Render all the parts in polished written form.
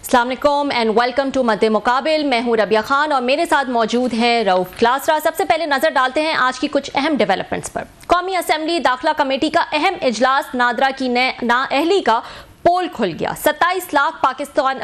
अस्सलाम वालेकुम and welcome to मद्दे मुकाबिल। मैं हूं रबिया खान और मेरे साथ मौजूद हैं रऊफ क्लासरा। सबसे पहले नजर डालते हैं आज की कुछ अहम डेवलपमेंट्स पर। कौमी असेंबली दाखिला कमेटी का अहम इजलास, नादरा की नाअहली का पोल खुल गया। 27 लाख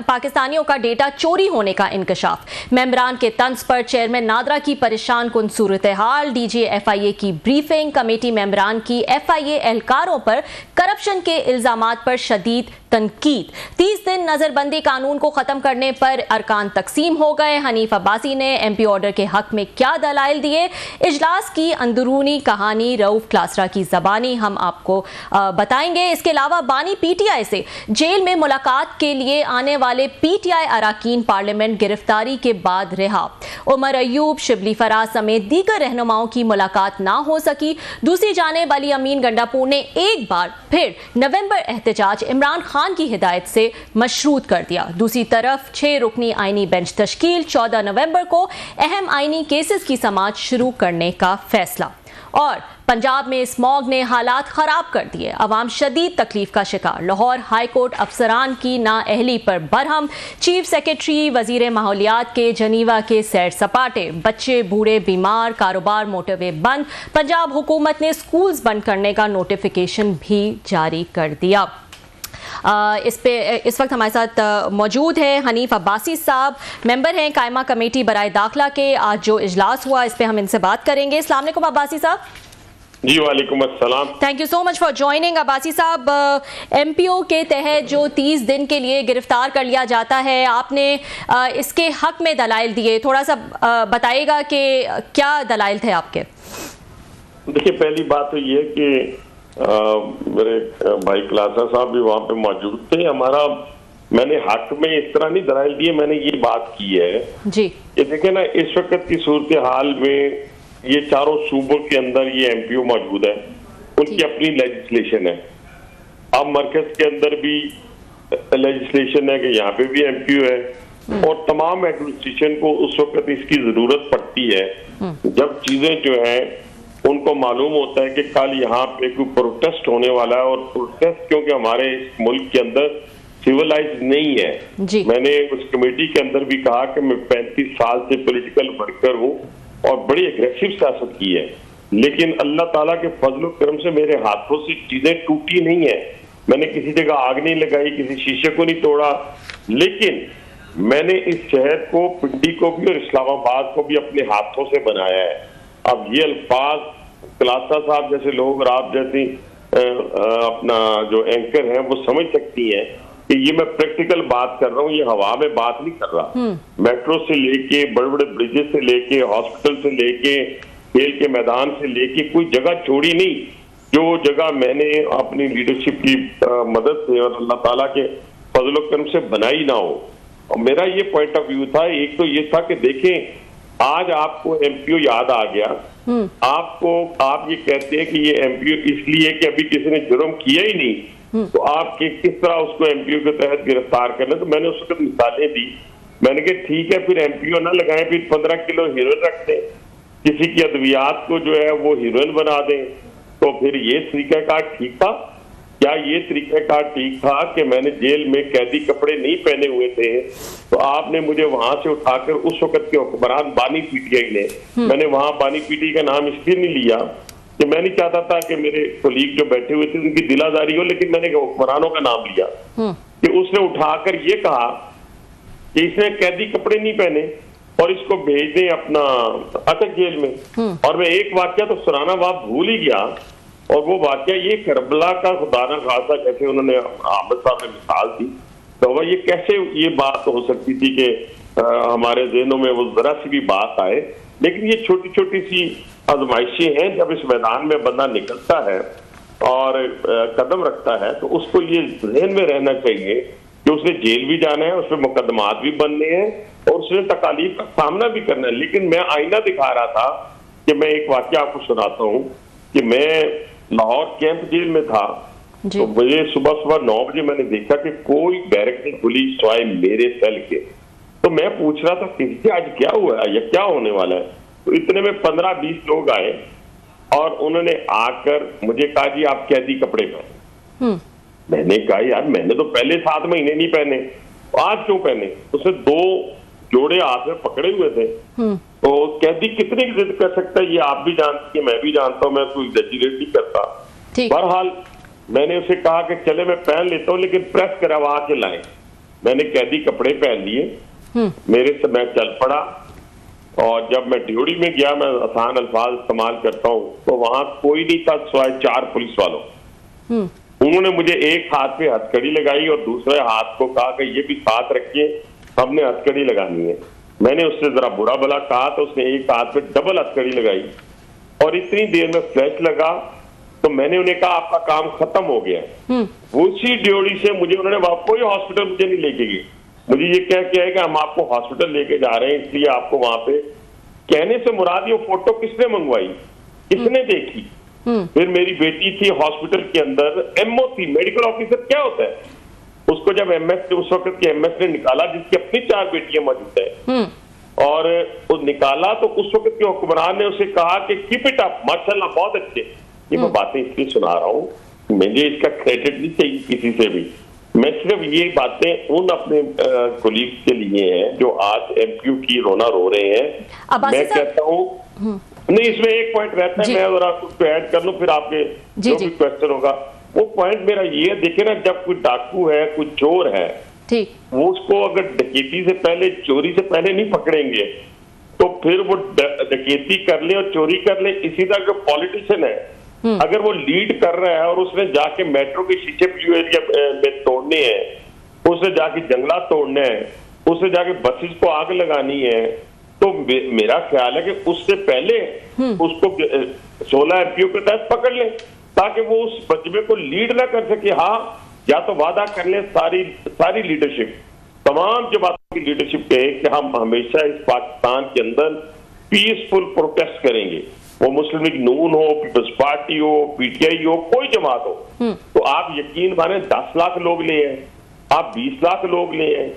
पाकिस्तानियों का डेटा चोरी होने का इंकशाफ। मेंबरान के तंज पर चेयरमैन नादरा की परेशान कुन सूरत हाल। डीजी FIA की ब्रीफिंग। कमेटी मेंबरान की FIA एहलकारों पर करप्शन के इल्जामात पर शदीद तनकीद। 30 दिन नजरबंदी कानून को खत्म करने पर अरकान तकसीम हो गए। हनीफ अब्बासी ने MP ऑर्डर के हक में क्या दलाइल दिए। इजलास की अंदरूनी कहानी रऊफ क्लासरा की जबानी हम आपको बताएंगे। इसके अलावा बानी PTI से जेल में मुलाकात के लिए आने वाले PTI अरकान पार्लियामेंट गिरफ्तारी के बाद रिहा। उमर अयूब, शिबली फराज समेत दीगर रहनुमाओं की मुलाकात ना हो सकी। दूसरी जानिब अली अमीन गंडापुर ने एक बार फिर नवंबर एहतजाज इमरान खान की हिदायत से मशरूत कर दिया। दूसरी तरफ 6 रुकनी आईनी बेंच तश्कील। 14 नवंबर को अहम आईनी केसेस की समाअत शुरू करने का फैसला। और पंजाब में स्मॉग ने हालात खराब कर दिए। अवाम शदीद तकलीफ का शिकार। लाहौर हाई कोर्ट अफसरान की नाअहली पर बरहम। चीफ सेक्रेटरी वजीर माहौलियात के जनीवा के सैर सपाटे। बच्चे बूढ़े बीमार। कारोबार मोटरवे बंद। पंजाब हुकूमत ने स्कूल्स बंद करने का नोटिफिकेशन भी जारी कर दिया। इस वक्त हमारे साथ मौजूद है हनीफ अब्बासी साहब, मेंबर हैं कायमा कमेटी बराए दाखिला के। आज जो इजलास हुआ इस पे हम इनसे बात करेंगे। अस्सलाम वालेकुम अब्बासी साहब। जी वालेकुम अस्सलाम। Thank you so much for joining. Abbasi साहब, MPO के तहत जो 30 दिन के लिए गिरफ्तार कर लिया जाता है, आपने इसके हक में दलाइल दिए, थोड़ा सा बताइएगा कि क्या दलाइल थे आपके। देखिए, पहली बात तो ये कि मेरे भाई क्लासा साहब भी वहां पे मौजूद थे। मैंने हक में इस तरह नहीं दलाइल दिए, मैंने ये बात की है जी कि देखे ना, इस वक्त की सूरत हाल में ये चारों सूबों के अंदर ये MPO मौजूद है, उनकी अपनी लेजिस्लेशन है। अब मरकज के अंदर भी लेजिस्लेशन है कि यहाँ पे भी MPO है और तमाम एडमिनिस्ट्रेशन को उस वक्त इसकी जरूरत पड़ती है जब चीजें जो है उनको मालूम होता है कि कल यहाँ पे कोई प्रोटेस्ट होने वाला है। और प्रोटेस्ट क्योंकि हमारे इस मुल्क के अंदर सिविलाइज नहीं है। मैंने उस कमेटी के अंदर भी कहा कि मैं 35 साल से पॉलिटिकल वर्कर हूँ और बड़ी एग्रेसिव सियासत की है, लेकिन अल्लाह ताला के फजल करम से मेरे हाथों से चीजें टूटी नहीं है। मैंने किसी जगह आग नहीं लगाई, किसी शीशे को नहीं तोड़ा, लेकिन मैंने इस शहर को, पिंडी को भी और इस्लामाबाद को भी अपने हाथों से बनाया है। अब ये अल्फाज क्लासा साहब जैसे लोग और आप जैसी अपना जो एंकर हैं वो समझ सकती हैं कि ये मैं प्रैक्टिकल बात कर रहा हूँ, ये हवा में बात नहीं कर रहा। मेट्रो से लेके बड़े बड़े ब्रिजेस से लेके हॉस्पिटल से लेके खेल के मैदान से लेके कोई जगह छोड़ी नहीं जो जगह मैंने अपनी लीडरशिप की मदद से और अल्लाह ताला के फजल करम से बनाई ना हो। और मेरा ये पॉइंट ऑफ व्यू था, एक तो ये था कि देखें आज आपको MPO याद आ गया, आप ये कहते हैं कि ये MPO इसलिए कि अभी किसी ने जुर्म किया ही नहीं, तो आप किस तरह उसको MPO के तहत गिरफ्तार करना। तो मैंने उस वक्त मिसालें दी, मैंने कहा ठीक है फिर MPO ना लगाएं, फिर 15 किलो हीरोइन रख दें, किसी की अद्वियात को जो है वो हीरोइन बना दें। तो फिर ये तरीकाकार ठीक था क्या? ये तरीकाकार ठीक था कि मैंने जेल में कैदी कपड़े नहीं पहने हुए थे तो आपने मुझे वहां से उठाकर उस वक्त के हुक्मरान बानी PTI ने, मैंने वहां बानी PTI का नाम इसलिए नहीं लिया कि मैं नहीं चाहता था कि मेरे कोलीग जो बैठे हुए थे उनकी दिलादारी हो, लेकिन मैंने हुक्मरानों का नाम लिया कि उसने उठाकर ये कहा कि इसने कैदी कपड़े नहीं पहने और इसको भेज दें अपना अटक जेल में। और मैं एक वाक्य तो सुनाना वहां भूल ही गया, और वो वाक्य ये करबला का खुदाना खासा, जैसे उन्होंने अहमद साहब ने मिसाल दी, तो वह ये कैसे ये बात हो सकती थी कि हमारे ज़हनों में वो जरा सी भी बात आए। लेकिन ये छोटी छोटी सी आजमाइशें हैं, जब इस मैदान में बंदा निकलता है और कदम रखता है तो उसको ये जहन में रहना चाहिए कि उसने जेल भी जाना है, उसमें मुकदमात भी बनने हैं और उसने तकालीफ का सामना भी करना है। लेकिन मैं आईना दिखा रहा था कि मैं एक वाक्य आपको सुनाता हूँ कि मैं लाहौर कैंप जेल में था, तो मुझे सुबह 9 बजे मैंने देखा कि कोई बैरक नहीं खुली सिवाय मेरे सेल के। तो मैं पूछ रहा था कि आज क्या हुआ है या क्या होने वाला है। तो इतने में 15-20 लोग आए और उन्होंने आकर मुझे कहा जी आप कैदी कपड़े पहने। मैंने कहा यार मैंने तो पहले 7 महीने नहीं पहने। आज क्यों पहने? उसने 2 जोड़े हाथ में पकड़े हुए थे। तो कैदी कितनी जिद कर सकता है, ये आप भी जानती है, मैं भी जानता हूँ, मैं कोई एग्जैजरेट नहीं करता। बहरहाल मैंने उसे कहा कि चले मैं पहन लेता हूँ, लेकिन प्रेस करवा के लाए। मैंने कैदी कपड़े पहन लिए, मेरे से मैं चल पड़ा, और जब मैं ड्यूटी में गया, मैं आसान अल्फाज इस्तेमाल करता हूँ, तो वहां कोई नहीं था सिवाय 4 पुलिस वालों। उन्होंने मुझे एक हाथ पे हथकड़ी लगाई और दूसरे हाथ को कहा कि ये भी साथ रखिए, हमने हथकड़ी लगानी है। मैंने उससे जरा बुरा भला कहा तो उसने एक हाथ पे डबल हथकड़ी लगाई, और इतनी देर में फ्लैश लगा तो मैंने उन्हें कहा आपका काम खत्म हो गया। उसी ड्यूटी से मुझे उन्होंने कोई हॉस्पिटल मुझे नहीं लेके गए, मुझे ये कह के है कि हम आपको हॉस्पिटल लेके जा रहे हैं, इसलिए आपको वहां पे, कहने से मुराद ये फोटो किसने मंगवाई, किसने देखी? फिर मेरी बेटी थी हॉस्पिटल के अंदर, एमओ थी, मेडिकल ऑफिसर क्या होता है, उसको जब एमएस, उस वक्त के एमएस ने निकाला, जिसकी अपनी 4 बेटियां मौजूद है, और वो निकाला तो उस वक्त के हुक्मरान ने उसे कहा कि कीप इट अप, माशाल्लाह बहुत अच्छे। ये मैं बातें इसलिए सुना रहा हूँ, मुझे इसका क्रेडिट नहीं चाहिए किसी से भी, मैं सिर्फ ये बातें उन अपने कोलीग्स के लिए हैं जो आज एमपीयू की रोना रो रहे हैं। मैं कहता हूँ नहीं, इसमें एक पॉइंट रहता है, मैं जरा कुछ ऐड कर लूं, फिर आपके जो भी क्वेश्चन होगा। वो पॉइंट मेरा ये देखिए ना, जब कोई डाकू है, कोई चोर है, वो उसको अगर डकैती से पहले, चोरी से पहले नहीं पकड़ेंगे, तो फिर वो डकैती कर ले और चोरी कर ले। इसी तरह जो पॉलिटिशियन है, अगर वो लीड कर रहा है और उसने जाके मेट्रो के शीशे ब्लू एरिया में तोड़ने हैं, उसने जाके जंगलात तोड़ने हैं, उसने जाके बसेस को आग लगानी है, तो मेरा ख्याल है कि उससे पहले उसको 16 एमपीओ के तहत पकड़ ले, ताकि वो उस बजमे को लीड ना कर सके। हाँ, या तो वादा कर ले सारी लीडरशिप, तमाम जमातों की लीडरशिप कहे कि हम हमेशा इस पाकिस्तान के अंदर पीसफुल प्रोटेस्ट करेंगे, वो मुस्लिम लीग नून हो, पीपल्स पार्टी हो, पीटीआई हो, कोई जमात हो। तो आप यकीन माने 10 लाख लोग ले आए, आप 20 लाख लोग ले आए,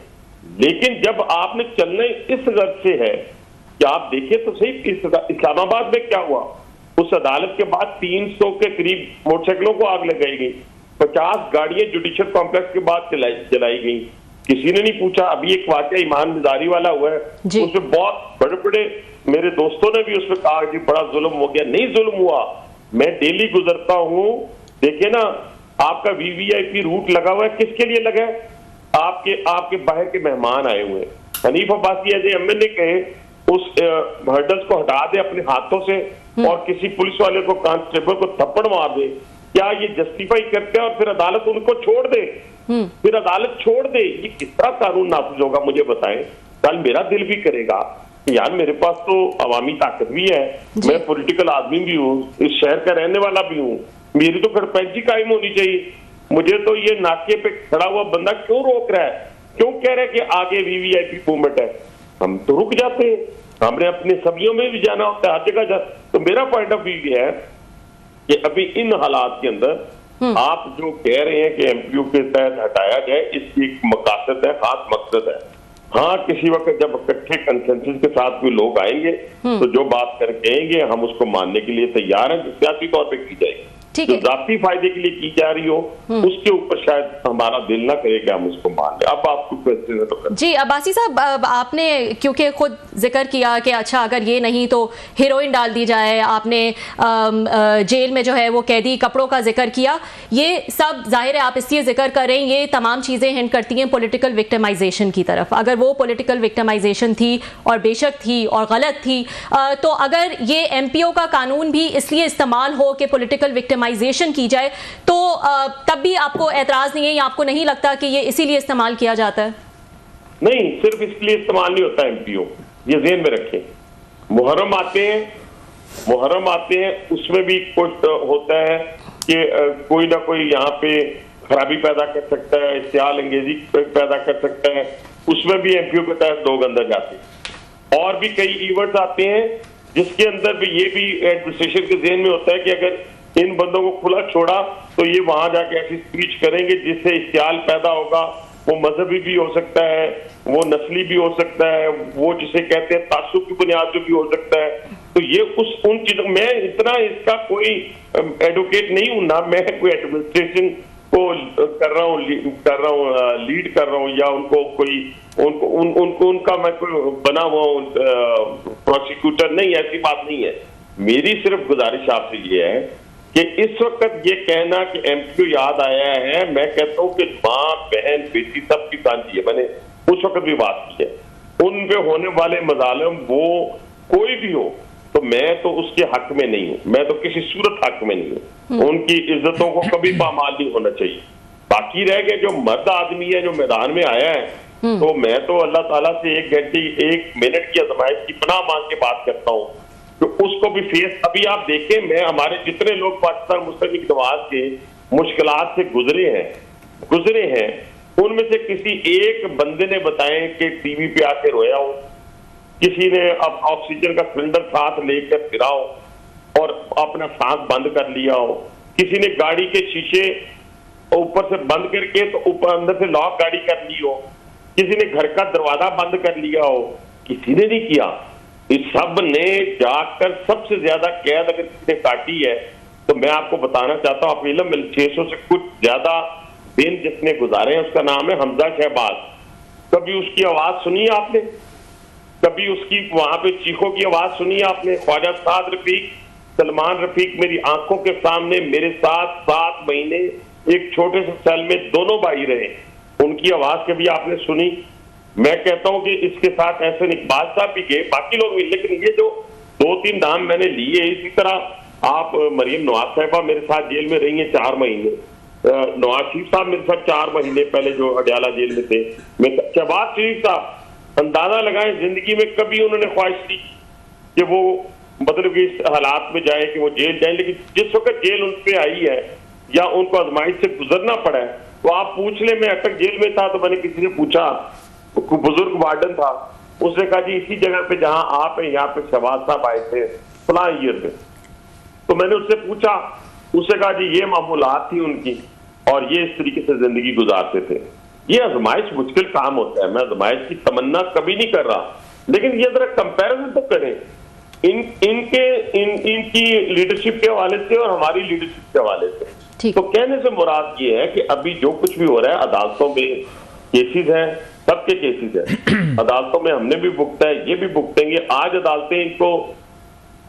लेकिन जब आपने चलने इस गर्ज से है कि आप देखें तो सही, इस्लामाबाद में क्या हुआ, उस अदालत के बाद 300 के करीब मोटरसाइकिलों को आग लगाई गई, 50 गाड़ियां जुडिशियल कॉम्प्लेक्स के बाद जलाई गई, किसी ने नहीं पूछा। अभी एक वाकया ईमान मिजारी वाला हुआ है, उसमें बहुत बड़े बड़े मेरे दोस्तों ने भी उसमें कहा कि बड़ा जुल्म हो गया। नहीं जुल्म हुआ, मैं डेली गुजरता हूँ, देखे ना आपका वीवीआईपी रूट लगा हुआ है, किसके लिए लगा है? आपके बाहर के मेहमान आए हुए हैं। हनीफ अब्बासी ऐसे एमएलए कहे उस हर्डल्स को हटा दे अपने हाथों से और किसी पुलिस वाले को, कांस्टेबल को थप्पड़ मार दे, क्या ये जस्टिफाई करते हैं? और फिर अदालत उनको छोड़ दे, फिर अदालत छोड़ दे, ये किस तरह कानून नाफिज होगा मुझे बताएं। कल मेरा दिल भी करेगा यार, मेरे पास तो अवामी ताकत भी है, मैं पॉलिटिकल आदमी भी हूँ, इस शहर का रहने वाला भी हूँ, मेरी तो सरपंची कायम होनी चाहिए। मुझे तो ये नाके पे खड़ा हुआ बंदा क्यों रोक रहा है, क्यों कह रहा है कि आगे वीवीआईपी मूवमेंट है? हम तो रुक जाते हैं, हमने अपने सब्जियों में भी जाना होता है, हर जगह जा। तो मेरा पॉइंट ऑफ व्यू ये है कि अभी इन हालात के अंदर आप जो कह रहे हैं कि एमपीयू के तहत हटाया जाए, इसकी एक मकसद है, खास मकसद है। हाँ, किसी वक्त जब इकट्ठे कंसेंसस के साथ कोई लोग आएंगे तो जो बात कर कहेंगे हम उसको मानने के लिए तैयार हैं, सियासी तौर पे की जाएगी। जो जाती फायदे के लिए की जा रही हो उसके ऊपर शायद हमारा दिल ना करेगा हम उसको मान लें। अब आपको क्वेश्चन है तो जी अब्बासी साहब, आपने क्योंकि खुद जिक्र किया कि अच्छा अगर ये नहीं तो हेरोइन डाल दी जाए, आपने जेल में जो है वो कैदी कपड़ों का जिक्र किया, ये सब जाहिर है आप इसलिए जिक्र कर रहे हैं, ये तमाम चीज़ें हिंट करती हैं पॉलिटिकल विक्टिमाइजेशन की तरफ। अगर वो पॉलिटिकल विक्टिमाइजेशन थी और बेशक थी और गलत थी, तो अगर ये एमपीओ का कानून भी इसलिए इस्तेमाल हो कि पॉलिटिकल विक्टिमाइजेशन की जाए, तो तब भी आपको एतराज नहीं है या आपको नहीं लगता कि ये इसीलिए इस्तेमाल किया जाता है? नहीं, सिर्फ इसलिए इस्तेमाल नहीं होता एमपीओ, ये ज़हन में रखें। मुहर्रम आते हैं उसमें भी कुछ होता है कि कोई ना कोई यहाँ पे खराबी पैदा कर सकता है, इश्तियाल अंगेजी पैदा कर सकता है, उसमें भी एमपीओ के तहत लोग अंदर जाते हैं। और भी कई इवेंट्स आते हैं जिसके अंदर भी ये भी एडमिनिस्ट्रेशन के ज़हन में होता है कि अगर इन बंदों को खुला छोड़ा तो ये वहां जाके ऐसी स्पीच करेंगे जिससे इश्तियाल पैदा होगा। वो मजहबी भी हो सकता है, वो नस्ली भी हो सकता है, वो जिसे कहते हैं तासुब की बुनियाद पे भी हो सकता है। तो ये उन चीजों, मैं इतना इसका कोई एडवोकेट नहीं हूं ना, मैं कोई एडमिनिस्ट्रेशन कर रहा हूँ लीड कर रहा हूँ, या उनको कोई उनको उनका मैं कोई बना हुआ प्रोसिक्यूटर नहीं, ऐसी बात नहीं है। मेरी सिर्फ गुजारिश आपसे ये है कि इस वक्त ये कहना कि एमपीओ याद आया है, मैं कहता हूँ कि माँ बहन बेटी सबकी साझी है। मैंने उस वक्त भी बात की है, उन पे होने वाले मजालिम वो कोई भी हो तो मैं तो उसके हक में नहीं हूँ, मैं तो किसी सूरत हक में नहीं हूँ। उनकी इज्जतों को कभी पामाल नहीं होना चाहिए। बाकी रह गए जो मर्द आदमी है जो मैदान में आया है, तो मैं तो अल्लाह ताला से 1 घंटे 1 मिनट की आजमाइश की पनाह मांग के बात करता हूँ, तो उसको भी फेस। अभी आप देखें, मैं हमारे जितने लोग पाकिस्तान मुस्लिम लीग नवाज के मुश्किलात से गुजरे हैं, उनमें से किसी एक बंदे ने बताए कि टीवी पे आके रोया हो, किसी ने अब ऑक्सीजन का सिलेंडर साथ लेकर फिरा हो और अपना सांस बंद कर लिया हो, किसी ने गाड़ी के शीशे ऊपर से बंद करके तो ऊपर अंदर से लॉक गाड़ी कर ली हो, किसी ने घर का दरवाजा बंद कर लिया हो, किसी ने नहीं किया। इस सब ने जाकर सबसे ज्यादा कैद अगर किसी ने काटी है तो मैं आपको बताना चाहता हूँ, आप इल्म 600 से कुछ ज्यादा दिन जिसने गुजारे हैं, उसका नाम है हमजा शहबाज। कभी उसकी आवाज सुनी आपने? कभी उसकी वहां पे चीखों की आवाज सुनी आपने? ख्वाजा साद रफीक, सलमान रफीक मेरी आंखों के सामने मेरे साथ 7 महीने एक छोटे से सेल में दोनों भाई रहे, उनकी आवाज कभी आपने सुनी? मैं कहता हूं कि इसके साथ ऐसे इकबाल साहब भी गए, बाकी लोग भी, लेकिन ये जो 2-3 नाम मैंने लिए, इसी तरह आप मरियम नवाज साहिबा मेरे साथ जेल में रही हैं 4 महीने, नवाज शरीफ साहब मेरे साथ 4 महीने पहले जो अडयाला जेल में थे, शहबाज शरीफ साहब, अंदाजा लगाएं जिंदगी में कभी उन्होंने ख्वाहिश की कि वो मतलब कि इस हालात में जाए कि वो जेल जाए, लेकिन जिस वक्त जेल उन पे आई है या उनको आजमाइश से गुजरना पड़ा है, तो आप पूछ ले, मैं अटक जेल में था तो मैंने किसी से पूछा, बुजुर्ग वार्डन था, उसने कहा जी इसी जगह पे जहां आप हैं यहाँ पे शहबाज साहब आए थे फलां ईयर में। तो मैंने उससे पूछा, उसने कहा जी ये मामूलात थी उनकी और ये इस तरीके से जिंदगी गुजारते थे। ये आजमाइश मुश्किल काम होता है, मैं आजमाइश की तमन्ना कभी नहीं कर रहा, लेकिन ये जरा कंपैरिजन तो करें इनकी लीडरशिप के हवाले से और हमारी लीडरशिप के हवाले से। तो कहने से मुराद ये है कि अभी जो कुछ भी हो रहा है, अदालतों में केसेस हैं, सबके केसेस हैं, अदालतों में हमने भी भुगता है, ये भी भुगतेंगे। आज अदालतें इनको,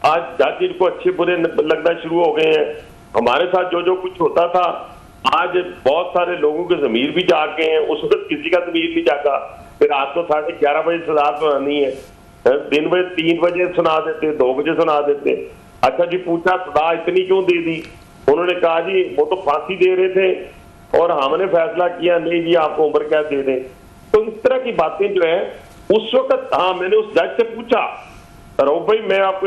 आज जज इनको अच्छे बुरे लगना शुरू हो गए हैं। हमारे साथ जो जो कुछ होता था, आज बहुत सारे लोगों के जमीर भी जाग गए हैं, उस वक्त किसी का जमीर नहीं जागा। फिर रात को 11:30 बजे सजा सुनानी है, दिन में 3 बजे सुना देते, 2 बजे सुना देते। अच्छा जी पूछा सजा इतनी क्यों दे दी? उन्होंने कहा जी वो तो फांसी दे रहे थे और हमने फैसला किया नहीं जी आपको उम्र कैद दे दें। तो इस तरह की बातें जो है उस वक्त, हाँ मैंने उस जज से पूछा, रऊफ भाई मैं आपको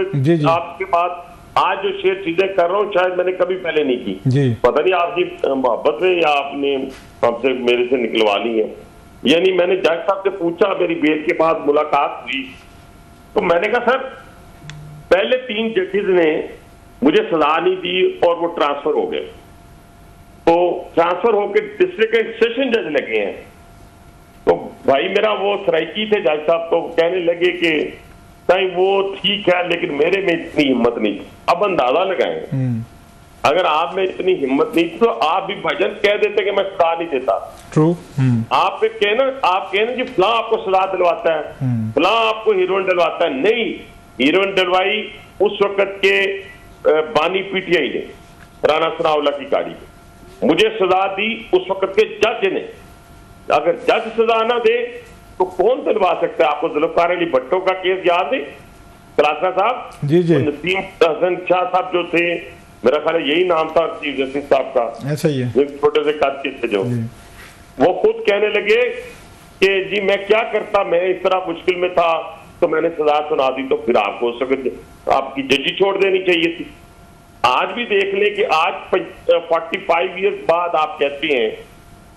आपके बाद आज जो शेयर चीजें कर रहा हूँ शायद मैंने कभी पहले नहीं की, पता नहीं आपकी मोहब्बत में या आपने हमसे मेरे से निकलवा ली है। यानी मैंने जज साहब से पूछा, मेरी बेल के बाद मुलाकात हुई, तो मैंने कहा सर पहले 3 जजेस ने मुझे सजा नहीं दी और वो ट्रांसफर हो गए, तो ट्रांसफर होकर डिस्ट्रिक्ट सेशन जज लगे हैं। तो भाई मेरा वो सराइकी थे जज साहब, तो कहने लगे कि नहीं वो ठीक है लेकिन मेरे में इतनी हिम्मत नहीं। अब अंदाजा लगाएं, अगर आप में इतनी हिम्मत नहीं तो आप भी भाईजान कह देते कि मैं सजा नहीं देता। ट्रू। आप कहना जी फलां आपको सजा दिलवाता है, फलां आपको हीरोइन दिलवाता है। नहीं, हीरोइन दिलवाई उस वक्त के बानी पीटीआई ने, राना सनाउल्लाह की गाड़ी में। मुझे सजा दी उस वक्त के जज ने। अगर जज सजा ना दे तो कौन दिलवा सकता है? आपको जुल्फकार अली भट्टो का केस याद है? क्लासा साहब, नसीम हसन शाह साहब जो थे, मेरा ख्याल यही नाम था चीफ जस्टिस साहब का, ऐसा ही है, छोटे से कद के थे जो, वो खुद कहने लगे कि जी मैं क्या करता, मैं इस तरह मुश्किल में था तो मैंने सजा सुना दी, तो फिर आपको आपकी जजी छोड़ देनी चाहिए थी। आज भी देख लें कि आज 45 ईयर्स बाद आप कहते हैं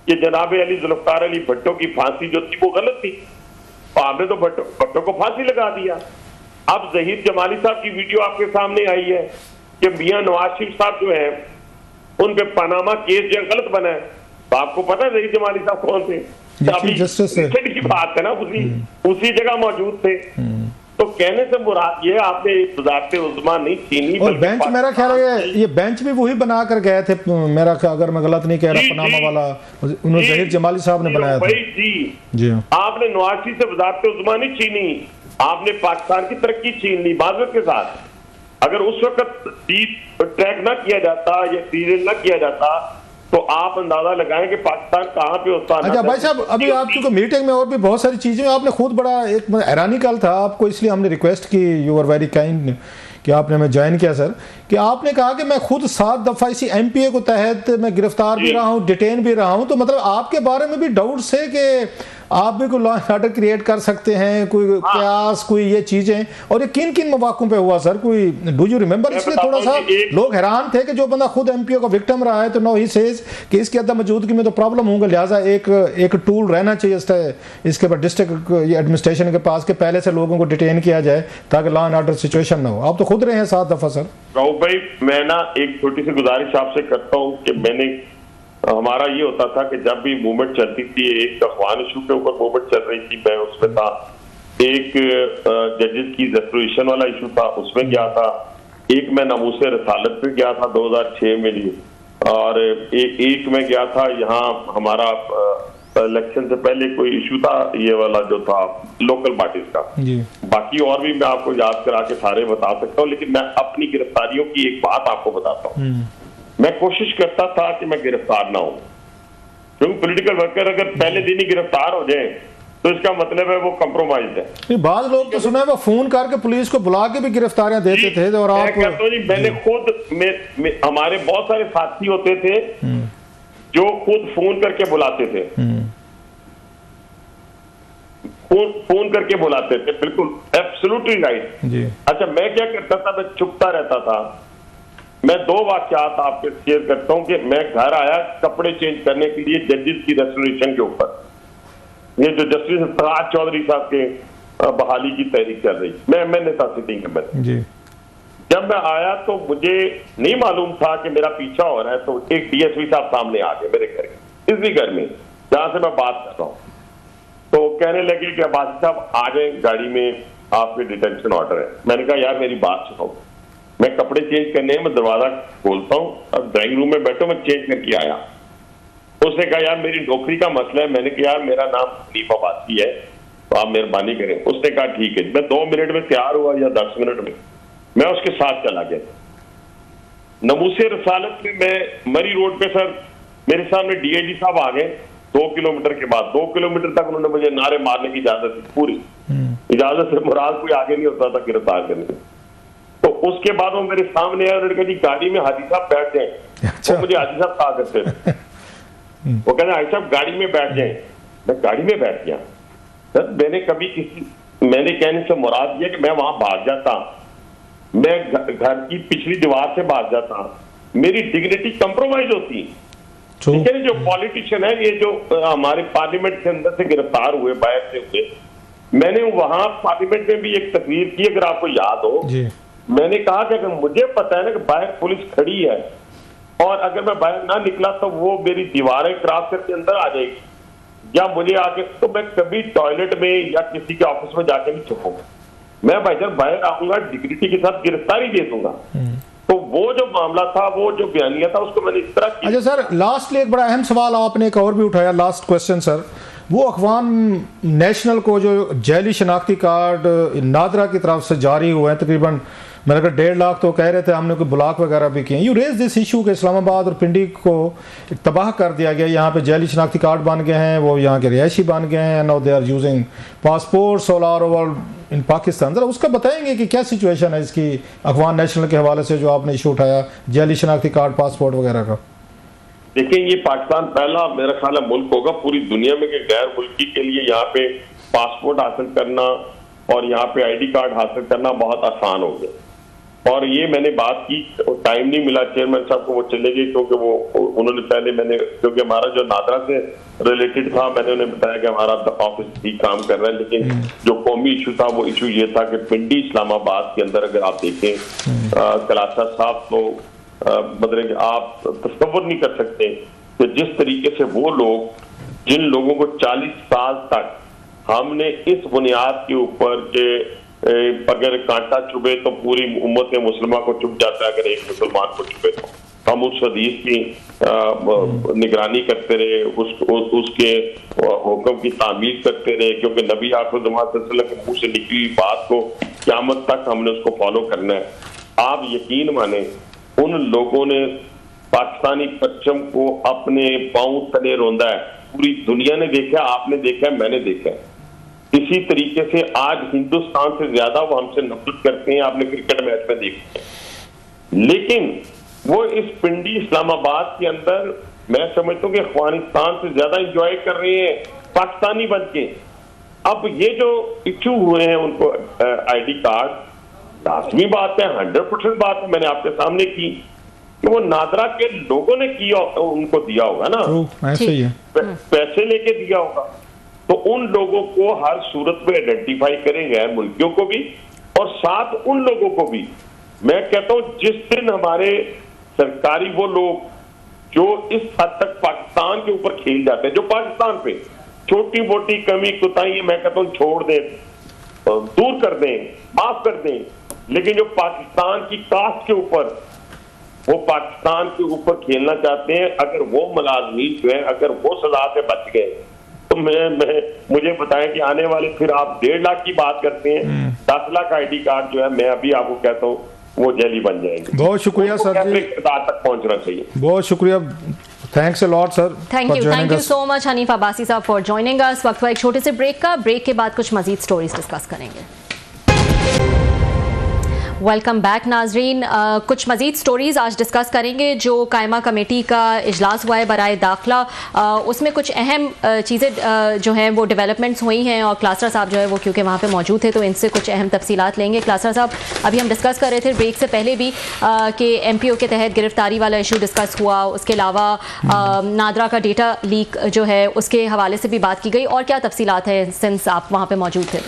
कि जनाब अली जुल्फकार अली भट्टो की फांसी जो थी वो गलत थी, तो आपने तो भट्टो को फांसी लगा दिया। अब जहीर जमाली साहब की वीडियो आपके सामने आई है कि मियां नवाज शरीफ साहब जो है उन पे पनामा केस जो गलत बना है, तो आपको पता है जहीर जमाली साहब कौन थे? अभी की बात है ना, उसी जगह मौजूद थे। तो कहने से मुराद ये आपने वज़ारत उज़्मा नहीं छीनी, और बेंच मेरा ख्याल है ये बेंच भी वही बना कर गए थे मेरा, अगर मैं गलत नहीं कह रहा, पनामा वाला उन्होंने ज़हीर जमाली साहब ने बनाया था। जी आपने नवाज शरीफ से वज़ारत उज़्मा नहीं छीनी, आपने पाकिस्तान की तरक्की छीन ली माज़रत के साथ। अगर उस वक्त ट्रैक ना किया जाता या सीरियल ना किया जाता तो आप अंदाजा लगाएं कि पाकिस्तान कहां पे होता। अच्छा भाई साहब, अभी आप क्योंकि मीटिंग में और भी बहुत सारी चीजें आपने खुद बड़ा एक हैरानी कल था आपको, इसलिए हमने रिक्वेस्ट की, यू आर वेरी काइंड कि आपने हमें ज्वाइन किया सर, कि आपने कहा कि मैं खुद 7 दफा इसी MPA को तहत मैं गिरफ्तार भी रहा हूँ, डिटेन भी रहा हूँ, तो मतलब आपके बारे में भी डाउट्स है कि आप भी कोई लॉ एंड ऑर्डर क्रिएट कर सकते हैं, कोई प्रयास, कोई ये चीजें, और ये किन किन मौकों पे हुआ सर, कोई डू यू रिमेंबर? इसलिए थोड़ा सा लोग हैरान थे कि जो बंदा खुद MPA का विक्टिम रहा है तो नो ही सेज कि इसके अंदर मौजूदगी में तो प्रॉब्लम होंगे, लिहाजा एक टूल रहना चाहिए इसके बाद डिस्ट्रिक्ट एडमिनिस्ट्रेशन के पास के पहले से लोगों को डिटेन किया जाए ताकि लॉ एंड ऑर्डर सिचुएशन ना हो। आप तो खुद रहे हैं 7 दफा सर। राहुल भाई, मैं ना एक छोटी सी गुजारिश आपसे करता हूँ कि मैंने हमारा ये होता था कि जब भी मूवमेंट चलती थी, एक अफगान इशू के ऊपर मूवमेंट चल रही थी, मैं उसमें था, एक जजेस की रेस्टोरेशन वाला इशू था उसमें गया था, एक मैं नामूसे रसालत पे गया था 2006 में जी, और एक मैं गया था यहाँ हमारा इलेक्शन से पहले कोई इशू था ये वाला जो था लोकल पार्टीज का जी। बाकी और भी मैं आपको याद करा के सारे बता सकता हूँ, लेकिन मैं अपनी गिरफ्तारियों की एक बात आपको बताता हूँ। मैं कोशिश करता था कि मैं गिरफ्तार ना हूं, क्योंकि पॉलिटिकल वर्कर अगर पहले दिन ही गिरफ्तार हो जाए तो इसका मतलब है वो कंप्रोमाइज है। बाद लोग तो सुना वो फोन करके पुलिस को बुला के भी गिरफ्तारियां देते थे, और आप कहता हूं जी, मैंने खुद हमारे बहुत सारे साथी होते थे जो खुद फोन करके बुलाते थे, फोन करके बुलाते थे, बिल्कुल एब्सोल्युटली राइट। अच्छा, मैं क्या करता था, मैं चुपता रहता था। मैं 2 वाकयात आपके शेयर करता हूं कि मैं घर आया कपड़े चेंज करने के लिए जजेस की रेस्टोरेशन के ऊपर, ये जो जस्टिस फराज चौधरी साहब के बहाली की तहरीक चल रही, मैंने था सिटिंग में जी। जब मैं आया तो मुझे नहीं मालूम था कि मेरा पीछा हो रहा है, तो एक DSP साहब सामने आ गए मेरे घर के, इसी घर में जहां से मैं बात कर रहा हूँ, तो कहने लगे कि अब्बासी साहब आ जाए गाड़ी में, आपके डिटेंशन ऑर्डर है। मैंने कहा यार मेरी बात सुनो, मैं कपड़े चेंज करने मैं दरवाजा खोलता हूँ, अब ड्राइंग रूम में बैठो, मैं चेंज करके आया। उसने कहा यार मेरी नौकरी का मसला है। मैंने कहा यार मेरा नाम हनीफ अब्बासी है, तो आप मेहरबानी करें। उसने कहा ठीक है। मैं 2 मिनट में तैयार हुआ या 10 मिनट में मैं उसके साथ चला गया। नमूसे रसालत में मैं मरी रोड पे सर मेरे सामने DIG साहब आ गए 2 किलोमीटर के बाद। 2 किलोमीटर तक उन्होंने मुझे नारे मारने की इजाजत दी, पूरी इजाजत से मुराद कोई आगे नहीं होता था गिरफ्तार करने। तो उसके बाद वो मेरे सामने आए, उन्होंने कहा जी गाड़ी में हाजी साहब बैठ जाए। अच्छा। वो मुझे हाजी साहब कहा करते थे। वो कहते हाजी साहब गाड़ी में बैठ जाए। मैं गाड़ी में बैठ गया। सर मैंने कहने से मुराद दिया कि मैं वहां भाग जाता, मैं घर की पिछली दीवार से भाग जाता, मेरी डिग्निटी कंप्रोमाइज होती। लेकिन जो पॉलिटिशियन है, ये जो हमारे पार्लियामेंट के अंदर से गिरफ्तार हुए, बाहर से हुए, मैंने वहां पार्लियामेंट में भी एक तकरीर की, अगर आपको याद हो, मैंने कहा कि अगर मुझे पता है ना कि बाहर पुलिस खड़ी है और अगर मैं बाहर ना निकला तो वो मेरी दीवारें क्रॉस करके अंदर आ जाएगी या मुझे आके, तो मैं कभी टॉयलेट में या किसी के ऑफिस में जाके नहीं छुपूंगा। मैं भाईजान बाहर आऊंगा, डिग्निटी के साथ गिरफ्तारी दे दूंगा। तो वो जो मामला था, वो जो बयानिया था, उसको मैंने इस तरह किया। अच्छा सर, लास्टली एक बड़ा अहम सवाल आपने एक और भी उठाया, लास्ट क्वेश्चन सर, वो अखवान नेशनल को जो जैली शनाख्ती कार्ड नादरा की तरफ से जारी हुए हैं, तकरीबन मेरे को 1.5 लाख तो कह रहे थे, हमने कोई ब्लॉक वगैरह भी किए। यू रेज दिस इशू के इस्लामाबाद और पिंडी को तबाह कर दिया गया, यहाँ पे जैली शनाख्ती कार्ड बन गए हैं, वो यहाँ के रिहायशी बन गए हैं, now they are using passports all over in Pakistan. जरा उसका बताएंगे कि क्या सिचुएशन है इसकी अखवान नेशनल के हवाले से जो आपने इशू उठाया, जैली शनाख्ती कार्ड, पासपोर्ट वगैरह का। देखिए, ये पाकिस्तान पहला मेरा ख्याल है मुल्क होगा पूरी दुनिया में कि गैर मुल्की के लिए यहाँ पे पासपोर्ट हासिल करना और यहाँ पे ID कार्ड हासिल करना बहुत आसान हो गया। और ये मैंने बात की, टाइम नहीं मिला चेयरमैन साहब को, वो चले गए क्योंकि वो उन्होंने पहले क्योंकि हमारा जो नादरा से रिलेटेड था, मैंने उन्हें बताया कि हमारा ऑफिस ठीक काम कर रहा है, लेकिन जो कौमी इशू था वो इशू ये था कि पिंडी इस्लामाबाद के अंदर अगर आप देखें कलासा साहब, तो मतलब आप तस्वर नहीं कर सकते कि जिस तरीके से वो लोग जिन लोगों को 40 साल तक हमने इस बुनियाद के ऊपर के अगर कांटा चुभे तो पूरी उम्मत मुसलमा को चुभ जाता है, अगर एक मुसलमान को चुभे तो हम उस हदीस की निगरानी करते रहे, उसके हुक्म की तामील करते रहे, क्योंकि नबी आखिर ज़माना सल्लल्लाहु अलैहि वसल्लम के मुंह से निकली हुई बात को क़यामत तक हमने उसको फॉलो करना है। आप यकीन माने उन लोगों ने पाकिस्तानी परचम को अपने पांव तले रौंदा है, पूरी दुनिया ने देखा, आपने देखा, मैंने देखा। इसी तरीके से आज हिंदुस्तान से ज्यादा वो हमसे नफरत करते हैं, आपने क्रिकेट मैच में देखा। लेकिन वो इस पिंडी इस्लामाबाद के अंदर मैं समझता हूँ कि अफगानिस्तान से ज्यादा इंजॉय कर रहे हैं पाकिस्तानी बन के। अब ये जो इश्यू हुए हैं उनको आईडी कार्ड, लाजमी बात है, 100% बात मैंने आपके सामने की कि वो नादरा के लोगों ने किया, उनको दिया होगा ना, ऐसे ही है, पैसे लेके दिया होगा। तो उन लोगों को हर सूरत में आइडेंटिफाई करेंगे, मुल्कियों को भी और साथ उन लोगों को भी। मैं कहता हूं जिस दिन हमारे सरकारी वो लोग जो इस हद तक पाकिस्तान के ऊपर खेल जाते हैं, जो पाकिस्तान पे छोटी मोटी कमी कुताही मैं कहता हूं छोड़ दें, दूर कर दें, माफ कर दें, लेकिन जो पाकिस्तान की कास्ट के ऊपर, वो पाकिस्तान के ऊपर खेलना चाहते हैं, अगर वो मुलाजमीन जो है अगर वो सजा से बच गए तो मुझे बताएं कि आने वाले फिर आप 1.5 लाख की बात करते हैं, 10 लाख आईडी कार्ड जो है मैं अभी आपको कहता हूँ वो जैली बन जाएंगे। बहुत शुक्रिया सर जी, तक पहुंचना चाहिए। बहुत शुक्रिया, thanks a lot sir. Thank you so much Hanif Abbasi साहब फॉर ज्वाइनिंग अस। वक्त हुआ एक छोटे से ब्रेक का, ब्रेक के बाद कुछ मजीद स्टोरीज डिस्कस करेंगे। वेलकम बैक नाजरीन, कुछ मजीद स्टोरीज़ आज डिस्कस करेंगे। जो कायमा कमेटी का इजलास हुआ है बराए दाखिला, उसमें कुछ अहम चीज़ें जो हैं वो डेवलपमेंट्स हुई हैं और क्लासरा साहब जो है वो क्योंकि वहाँ पे मौजूद थे तो इनसे कुछ अहम तफसीलात लेंगे। क्लासरा साहब, अभी हम डिस्कस कर रहे थे ब्रेक से पहले भी कि MPO के तहत गिरफ्तारी वाला इशू डिस्कस हुआ, उसके अलावा नादरा का डेटा लीक जो है उसके हवाले से भी बात की गई, और क्या तफसीलात है सिंस आप वहाँ पर मौजूद थे?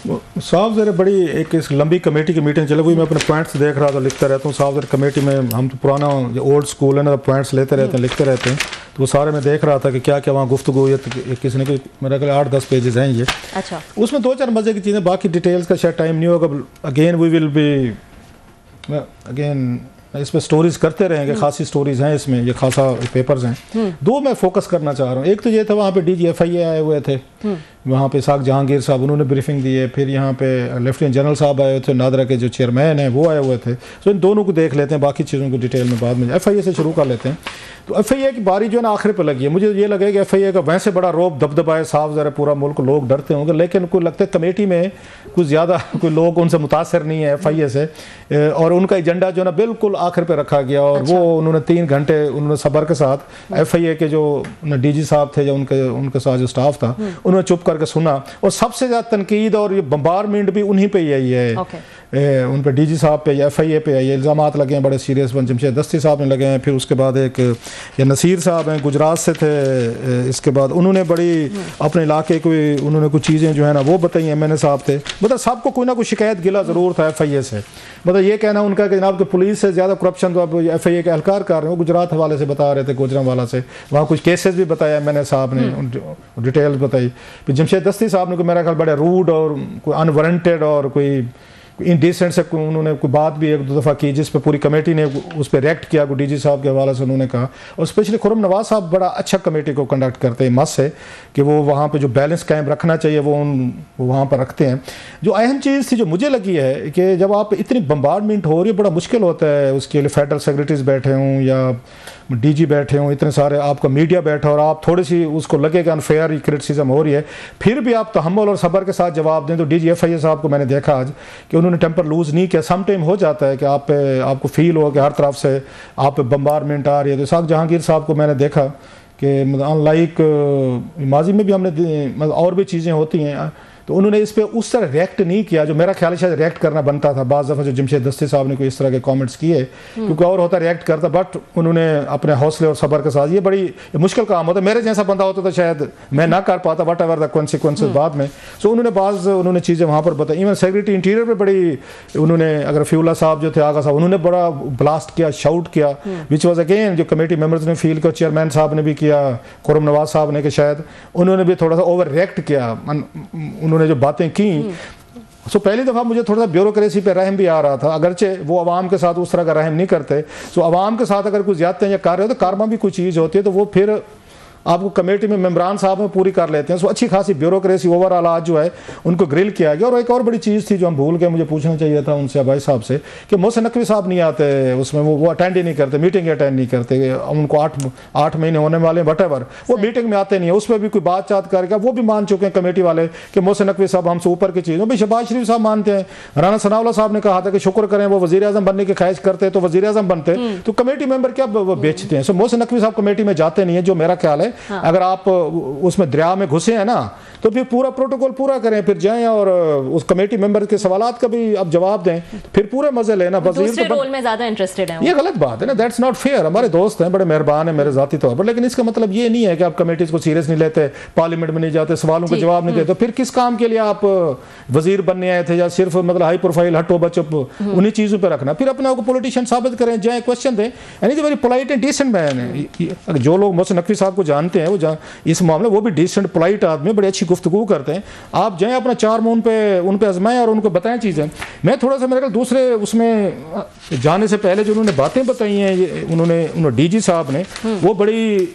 तो साहब ज़रा बड़ी एक लंबी कमेटी की मीटिंग चले, मैं अपने पॉइंट्स देख रहा था, लिखता रहता हूँ साहब। कमेटी में हम तो पुराना जो ओल्ड स्कूल है ना, पॉइंट्स लेते रहते हैं, लिखते रहते हैं, तो वो सारे मैं देख रहा था कि क्या क्या वहाँ गुफ्तगू हुई है। किसी ने मेरा ख्याल 8-10 पेजेस हैं ये। अच्छा, उसमें 2-4 मज़े की चीज़ें, बाकी डिटेल्स का शायद टाइम नहीं होगा। Again we will be again इस पर स्टोरीज करते रहेंगे, खासी स्टोरीज हैं इसमें, ये खासा पेपर्स हैं। 2 मैं फोकस करना चाह रहा हूँ। एक तो ये था वहाँ पे DG FIA आए हुए थे, वहाँ पे साक जहांगीर साहब, उन्होंने ब्रीफिंग दी है। फिर यहाँ पे लेफ्टिनेंट जनरल साहब आए थे, नादरा के जो चेयरमैन हैं वो आए हुए थे। तो इन दोनों को देख लेते हैं, बाकी चीज़ों को डिटेल में बाद में। FIA से शुरू कर लेते हैं। तो FIA की बारी जो है ना आखिर पे लगी है। मुझे ये लगे कि FIA का वैसे बड़ा रोब दबदबा है साहब, ज़रा पूरा मुल्क लोग डरते होंगे, लेकिन कोई लगता है कमेटी में कुछ ज़्यादा कोई लोग उनसे मुतासर नहीं है FIA से, और उनका एजेंडा जो है ना बिल्कुल आखिर पे रखा गया। और वो उन्होंने 3 घंटे उन्होंने सबर के साथ FIA के जो DG साहब थे, जो उनके साथ जो स्टाफ था, उन्होंने चुप करके सुना। और सबसे ज़्यादा तनकीद और ये बम्बारमेंट भी उन्हीं पे ही आई है, उन पर DG साहब पे या FIA पे आई है। इल्ज़ामात लगे हैं बड़े सीरियस, जमशेद दस्ती साहब ने लगे हैं, फिर उसके बाद एक या नसीर साहब हैं गुजरात से थे, इसके बाद उन्होंने बड़ी अपने इलाके को उन्होंने कुछ चीज़ें जो है ना वो बताई। MNA साहब थे, मतलब सबको कोई ना कोई शिकायत गिला ज़रूर था FIA से। मतलब ये कहना उनका कि जनाब कि पुलिस से ज़्यादा करप्शन तो अब FIA के एहलकार कर रहे हैं। वो गुजरात हवाले से बता रहे थे, गुजरांवाला से, वहाँ कुछ केसेस भी बताया MNA साहब ने, डिटेल्स बताई। फिर जमशेद दस्ती साहब ने मेरा ख्याल बड़े रूड और कोई अनवारंटेड और कोई इंडिसेंट से उन्होंने कोई बात भी 1-2 दफ़ा की, जिस पे पूरी कमेटी ने उस पर रिएक्ट किया। को DG साहब के हवाले से उन्होंने कहा, और स्पेशली खुर्रम नवाज साहब बड़ा अच्छा कमेटी को कंडक्ट करते हैं, मस्त है कि वो वहाँ पे जो बैलेंस कायम रखना चाहिए वो वहाँ पर रखते हैं। जो अहम चीज़ थी जो मुझे लगी है कि जब आप इतनी बम्बार्डमेंट हो रही है, बड़ा मुश्किल होता है उसके लिए, फेडरल सेक्रेटरीज बैठे हों या DG बैठे हों, इतने सारे आपका मीडिया बैठा और आप थोड़ी सी उसको लगे कि अनफेयर क्रिटिसिज्म हो रही है, फिर भी आप तहम्मुल और सब्र के साथ जवाब दें। तो DG FIA साहब को मैंने देखा आज कि उन्होंने टेम्पर लूज़ नहीं किया। सम टाइम हो जाता है कि आपको फील हो कि हर तरफ से आप पे बम्बारमेंट आ रही है। तो साक जहांगीर साहब को मैंने देखा कि अनलाइक माजी में भी हमने और भी चीज़ें होती हैं, तो उन्होंने इस पर उस तरह रिएक्ट नहीं किया जो मेरा ख्याल है शायद रिएक्ट करना बनता था। बाज़ दफ़ा जो जमशेद दस्ती साहब ने कोई इस तरह के कमेंट्स किए, क्योंकि और होता रिएक्ट करता, बट उन्होंने अपने हौसले और सब्र के साथ, ये बड़ी मुश्किल काम होता है। मेरे जैसा बंदा होता तो शायद मैं ना कर पाता, वट एवर द कॉन्सिक्वेंसेस बाद में। सो उन्होंने चीज़ें वहाँ पर बताई। इवन सेक्रेटरी इंटीरियर पर बड़ी उन्होंने, अगर फ़िउल्ला साहब जो थे आगा साहब, उन्होंने बड़ा ब्लास्ट किया, शाउट किया, विच वॉज अगेन जो कमेटी मेम्बर्स ने फील किया, चेयरमैन साहब ने भी किया, खुर्रम नवाज साहब ने, कि शायद उन्होंने भी थोड़ा सा ओवर रिएक्ट किया। उन्होंने जो बातें की सो पहली दफ़ा मुझे थोड़ा सा ब्यूरोक्रेसी पे रहम भी आ रहा था, अगरचे वो आवाम के साथ उस तरह का रहम नहीं करते। सो आवाम के साथ अगर कुछ ज्यादतियाँ या कर रहे हो तो कारमा भी कोई चीज़ होती है तो वो फिर आपको कमेटी में मेम्बरान साहब में पूरी कर लेते हैं। सो अच्छी खासी ब्यूरोक्रेसी ओवरऑल आज जो है उनको ग्रिल किया गया। और एक और बड़ी चीज़ थी जो हम भूल गए, मुझे पूछना चाहिए था उनसे भाई साहब से, कि मोहसिन नकवी साहब नहीं आते उसमें, वो अटेंड ही नहीं करते, मीटिंग अटेंड नहीं करते। उनको 8 महीने होने वाले वटेवर वो मीटिंग में आते नहीं है। उस पर भी कोई बात चात करके वो भी मान चुके हैं कमेटी वाले कि मोहसिन नकवी साहब हमसे ऊपर की चीज़। भाई शहबाज शरीफ साहब मानते हैं, राना सनाउल्लाह साहब ने कहा था कि शुक्र करें वो वज़ीर आज़म बनने की ख्वाहिश करते तो वज़ीर आज़म बनते, तो कमेटी मेंबर क्या बेचते हैं। सो मोहसिन नकवी साहब कमेटी में जाते नहीं है, जो मेरा ख्याल है। अगर आप उसमें दरिया में घुसे हैं ना तो फिर पूरा प्रोटोकॉल पूरा करें, फिर जाएं और उस कमेटी मेंबर के सवालात का भी आप जवाब दें, फिर पूरे मजे लेना। दूसरे रोल में ज्यादा इंटरेस्टेड हैं, ये गलत बात है ना, दैट्स नॉट फेयर। हमारे दोस्त हैं, बड़े मेहरबान हैं मेरे जाती तौर पर, लेकिन इसका मतलब ये नहीं है कि आप कमेटीज को सीरियस नहीं लेते, पार्लियामेंट में नहीं जाते, सवालों का जवाब नहीं देते। फिर किस काम के लिए आप वजीर बनने आए थे, या सिर्फ मतलब हाई प्रोफाइल हटो बचप उन्हीं चीजों पर रखना। फिर अपने आपको पॉलिटिशियन साबित करें, जाए क्वेश्चन दें। यानी very polite and decent man है। जो लोग मोहसिन नकवी साहब को जानते हैं वो इस मामले वो भी डिसेंट पोलाइट आदमी, बड़ी अच्छी गुफ्तगू करते हैं। आप जाएं अपना चार्म उन पे आजमाएं और उनको बताएं चीज़ें। मैं थोड़ा सा मेरे ख्याल दूसरे उसमें जाने से पहले जो उन्होंने बातें बताई हैं उन्होंने डीजी साहब ने, वो बड़ी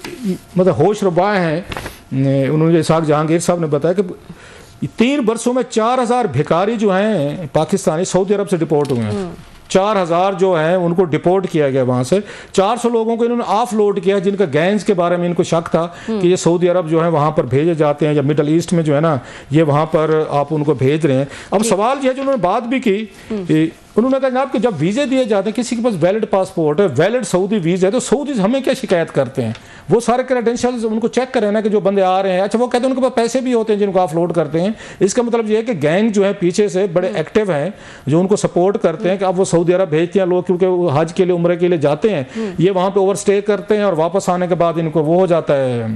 मतलब होश रुबा हैं। उन्होंने इसाक जहांगीर साहब ने बताया कि 3 वर्षों में 4000 भिखारी जो हैं पाकिस्तानी सऊदी अरब से डिपोर्ट हुए हैं। 4000 जो है उनको डिपोर्ट किया गया वहाँ से। 400 लोगों को इन्होंने ऑफ लोड किया जिनका गैंग्स के बारे में इनको शक था कि ये सऊदी अरब जो है वहाँ पर भेजे जाते हैं, या मिडल ईस्ट में जो है ना ये वहाँ पर आप उनको भेज रहे हैं। अब सवाल ये है जो उन्होंने बात भी की, उन्होंने कहा जनाब कि जब वीज़े दिए जाते हैं, किसी के पास वैलिड पासपोर्ट है, वैलिड सऊदी वीज़ा है, तो सऊदीज हमें क्या शिकायत करते हैं? वो सारे क्रेडेंशियल्स उनको चेक करें ना कि जो बंदे आ रहे हैं। अच्छा वो कहते हैं उनके पास पैसे भी होते हैं जिनको ऑफलोड करते हैं। इसका मतलब ये है कि गैंग जो है पीछे से बड़े एक्टिव हैं जो उनको सपोर्ट करते हैं कि अब वो सऊदी अरब भेजते हैं लोग, क्योंकि वो हज के लिए उम्रे के लिए जाते हैं, ये वहाँ पर ओवर स्टे करते हैं और वापस आने के बाद इनको वो हो जाता है,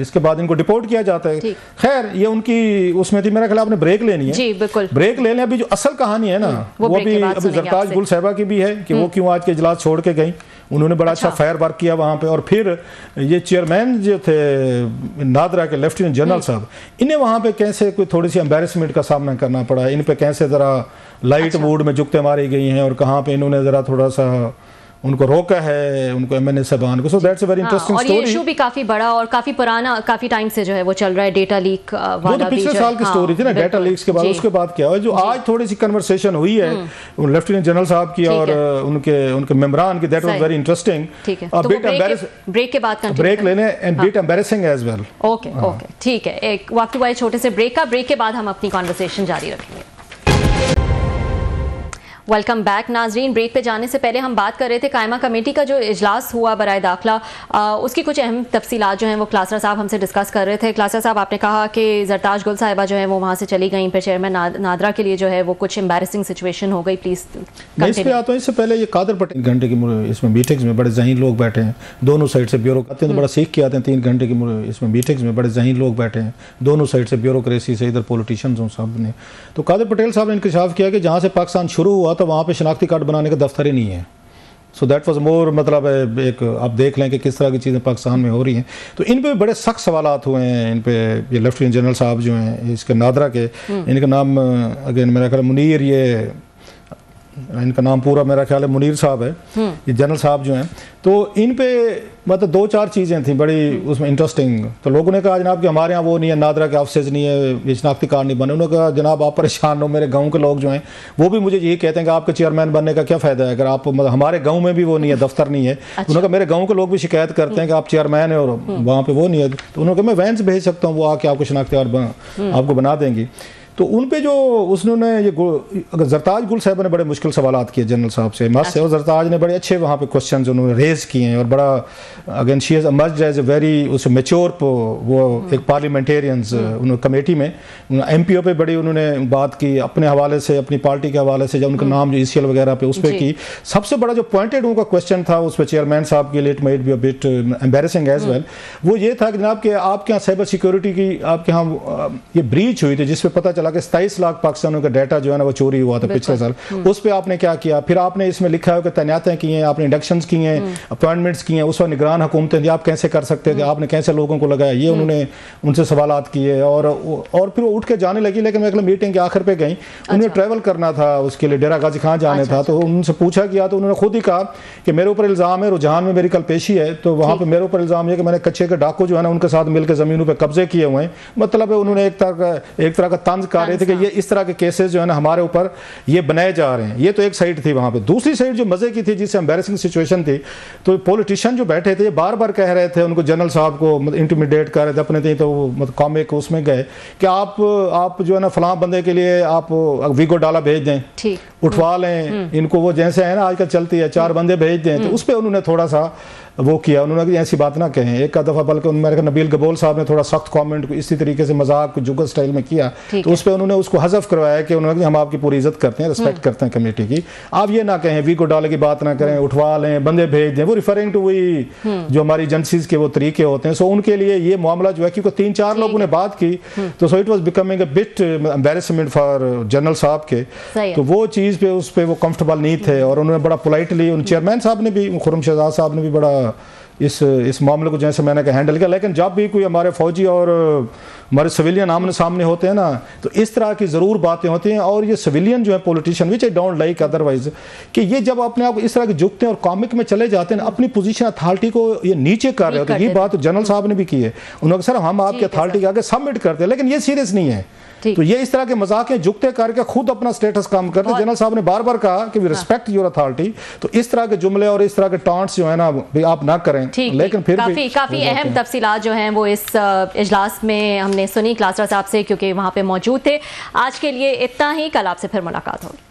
इसके बाद इनको डिपोर्ट किया जाता है। खैर ये उनकी उसमें थी। मेरा ख्याल आपने ब्रेक लेनी है। जी बिल्कुल, ब्रेक ले लें। अभी जो असल कहानी है ना वो भी अभी जरताज गुल साहिबा की भी है कि वो क्यों आज के इजलास छोड़ के गई। उन्होंने बड़ा अच्छा फायर वर्क किया वहाँ पे। और फिर ये चेयरमैन जो थे नादरा के लेफ्टिनेंट जनरल साहब, इन्हें वहाँ पे कैसे कोई थोड़ी सी एम्बेरसमेंट का सामना करना पड़ा, इन पे कैसे ज़रा लाइट मूड में जुगते मारी गई हैं, और कहाँ पे इन्होंने ज़रा थोड़ा सा उनको रोका है, उनको एमएनए साहबान को। So that's a very interesting story. और ये इशू भी काफी बड़ा और काफी पुराना, काफी टाइम से जो है वो चल रहा है, डेटा लीक वाला। वो तो पिछले साल की स्टोरी थी ना, डेटा लीक्स के बाद। उसके बाद क्या हुआ, जो आज थोड़ी सी कन्वर्सेशन हुई है लेफ्टिनेंट जनरल साहब की और उनके मेंबरान की, दैट वाज वेरी इंटरेस्टिंग। ठीक है, तो ब्रेक के बाद ब्रेक लेने and bit embarrassing as well. Okay okay ठीक है, एक वक्त हुआ है छोटे से ब्रेक का। ब्रेक के बाद हम अपनी कॉन्वर्सेशन जारी रखेंगे। वेलकम बैक नाजरीन। ब्रेक पे जाने से पहले हम बात कर रहे थे कायमा कमेटी का जो इजलास हुआ बराए दाखिला, उसकी कुछ अहम तफसीलात जो हैं वो क्लासरा साहब हमसे डिस्कस कर रहे थे। क्लासरा साहब आपने कहा कि जरताज गुल साहिबा जो है वो वहाँ से चली गई, फिर चेयरमैन नादरा के लिए जो है वो कुछ एम्बैरेसिंग सिचुएशन हो गई। प्लीज़ मैं इस पे आता हूँ। इससे पहले ये कादर पटेल घंटे की इसमें मीटिंग्स में बड़े जहीन लोग बैठे हैं, दोनों साइड से ब्यूरो आते हैं तो बड़ा सीख के आते हैं। 3 घंटे की इसमें मीटिंग्स में बड़े जहीन लोग बैठे हैं, दोनों साइड से ब्यूरोक्रेसी से, इधर पॉलिटिशियंस हों सब ने। तो कादर पटेल साहब ने इंकशाफ किया कि जहाँ से पाकिस्तान शुरू हुआ तो वहाँ पर शनाख्ती कार्ड बनाने का दफ्तर ही नहीं है। सो दैट वाज मोर मतलब एक आप देख लें कि किस तरह की चीज़ें पाकिस्तान में हो रही हैं। तो इन पे बड़े सख्त सवालात हुए हैं। इन पे ये लेफ्टिनेंट जनरल साहब जो हैं इसके नादरा के, इनका नाम अगेन मेरा ख्याल मुनीर, ये इनका नाम पूरा मेरा ख्याल है मुनीर साहब है, ये जनरल साहब जो हैं। तो इन पे मतलब 2-4 चीज़ें थी बड़ी उसमें इंटरेस्टिंग। तो लोगों ने कहा जनाब कि हमारे यहाँ वो नहीं है, नादरा के ऑफिस नहीं है, ये शनाख्ती कार्ड नहीं बने। उन्होंने कहा जनाब आप परेशान हो, मेरे गाँव के लोग जो हैं वो भी मुझे यही कहते हैं कि आपके चेयरमैन बनने का क्या फ़ायदा है अगर आप मतलब हमारे गाँव में भी वो नहीं है, दफ्तर नहीं है। उन्होंने कहा मेरे गाँव के लोग भी शिकायत करते हैं कि आप चेयरमैन है और वहाँ पर वो नहीं है। तो उन्होंने कहा मैं वैन से भेज सकता हूँ, वो आके आपको शनाख्ती कार्ड आपको बना देंगी। तो उन पे जो उसने ये अगर जरताज गुल साहब ने बड़े मुश्किल सवालात किए जनरल साहब से मस्त से, और जरताज ने बड़े अच्छे वहाँ पे क्वेश्चन उन्होंने रेज किए हैं। और बड़ा again she has emerged as a very उस मेच्योर वो एक पार्लियामेंटेरियंस उन्होंने कमेटी में एमपीओ पे बड़ी उन्होंने बात की अपने हवाले से, अपनी पार्टी के हवाले से, जब उनका नाम जो ईसीएल वगैरह पे उस पर की। सबसे बड़ा जो पॉइंटेड उनका क्वेश्चन था उस पर चेयरमैन साहब के लिए, it might be a bit embarrassing as well, वो ये था कि जनाब कि आपके यहाँ साइबर सिक्योरिटी की आपके यहाँ ये ब्रीच हुई थी जिसपे पता चला चला कि 27 लाख पाकिस्तानियों का डाटा जो है ना वो चोरी हुआ था पिछले साल। उस पर आपने क्या किया? फिर आपने इसमें लिखा है कि तैनातें की हैं, आपने इंडक्शंस की हैं, अपॉइंटमेंट्स की हैं, उस वक्त निगरान हुकूमतें थी, आप कैसे कर सकते थे, आपने कैसे लोगों को लगाया, ये उन्होंने उनसे सवालात किए। और फिर वो उठ के जाने लगी, लेकिन मैं मीटिंग के आखिर पे गई, उन्हें ट्रैवल करना था, उसके लिए डेरा गाजी खान जाने था, तो उनसे पूछा गया तो उन्होंने खुद ही कहा कि मेरे ऊपर इल्ज़ाम है, रुझान में मेरी कल पेशी है, तो वहाँ पे मेरे ऊपर इल्ज़ाम है कि मैंने कच्चे के डाकू जो है ना उनके साथ मिलकर ज़मीनों पे कब्जे किए हुए हैं। मतलब उन्होंने एक तरह का तंज कर रहे थे कि ये इस तरह के केसेस जो है ना हमारे ऊपर ये बनाए जा रहे हैं। ये तो एक साइड थी वहाँ पे। दूसरी साइड जो मजे की थी, जिससे एम्बैरेसिंग सिचुएशन थी, तो पॉलिटिशियन जो बैठे थे बार बार कह रहे थे उनको, जनरल साहब को इंटिमिडेट कर रहे थे अपने थे, तो मतलब कॉमिक उसमें गए कि आप जो है ना फलां बंदे के लिए आप वीगो डाला भेज दें, उठवा लें इनको, वो जैसे है ना आजकल चलती है 4 बंदे भेज दें। तो उस पर उन्होंने थोड़ा सा वो किया, उन्होंने ऐसी बात ना कहें एक दफ़ा, बल्कि मेरे नबील गबोल साहब ने थोड़ा सख्त कमेंट इसी तरीके से मजाक जुगल स्टाइल में किया, तो उस पर उन्होंने उसको हज़फ करवाया कि उन्होंने हम आपकी पूरी इज्जत करते हैं, रिस्पेक्ट करते हैं कमेटी की, आप ये ना कहें, वीगो डाले की बात ना करें, उठवा लें, बंदे भेज दें। वो रिफरिंग टू वही जो हमारी एजेंसीज के वो तरीके होते हैं। सो उनके लिए ये मामला जो है, क्योंकि 3-4 लोगों ने बात की, तो so it was becoming a bit embarrassment for general साहब के, तो वो चीज़ पे उस पर वो कंफर्टेबल नहीं थे। और उन्होंने बड़ा पोलाइटली, उन चेयरमैन साहब ने भी, खुर्रम शहजाद साहब ने भी बड़ा इस मामले को जैसे मैंने कहा हैंडल किया। लेकिन जब भी कोई हमारे फौजी और हमारे सिविलियन आमने सामने होते हैं ना, तो इस तरह की ज़रूर बातें होती हैं। और ये सिविलियन जो है politician, which I don't like otherwise, कि ये जब अपने आप इस तरह के झुकते हैं और कॉमिक में चले जाते हैं, अपनी पोजीशन अथॉरिटी को ये नीचे कर रहे होते हैं। ये बात जनरल साहब ने भी की है, उन्होंने सर हम आपकी अथॉरिटी के आगे सबमिट करते हैं, लेकिन ये सीरियस नहीं है। तो ये इस तरह के मजाक हैं, झुकते करके खुद अपना स्टेटस कम करते। जनरल साहब ने बार बार कहा कि वी रिस्पेक्ट योर अथॉरिटी, तो इस तरह के जुमले और इस तरह के टॉन्ट्स जो है ना भी आप ना करें। लेकिन फिर काफी अहम तफसीलात जो हैं वो इस इजलास में हमने सुनी क्लासरा साहब से, क्योंकि वहां पे मौजूद थे। आज के लिए इतना ही, कल आपसे फिर मुलाकात होगी।